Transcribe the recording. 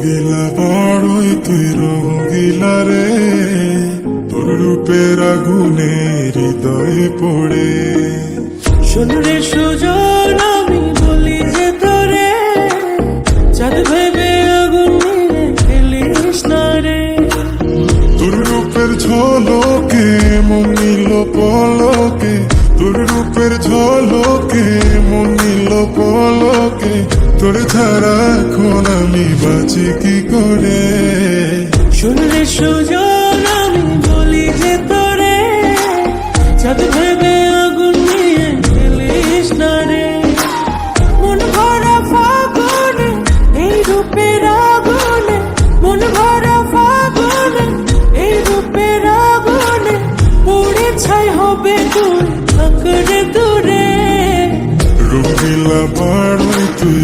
রঙ্গিলা বড়ই তুই রঙ্গিলা রে, তোর রূপের আগুনে হৃদয়ে পড়ে। শোনরে সুজন আমি বলি যে তোরে, চাঁদ ভেবে আগুন নিয়ে ফেলিস না রে। তোর রূপের ঝলকে মন নিল পলকে, তোর রূপের ঝলকে মন নিল পলকে, তোর ছাড়া এখন আমি বাঁচি কি করে। শোনরে সুজন আমি বলি যে তোরে, চাঁদ ভেবে আগুন নিয়ে ফেলিস না রে। মন ভরা ফাগুনে এই রূপের আগুনে, মন ভরা ফাগুনে এই রূপের আগুনে, পুড়ে ছাই হবে তুই আঁকড়ে দূরে। রঙ্গিলা বড়ই তুই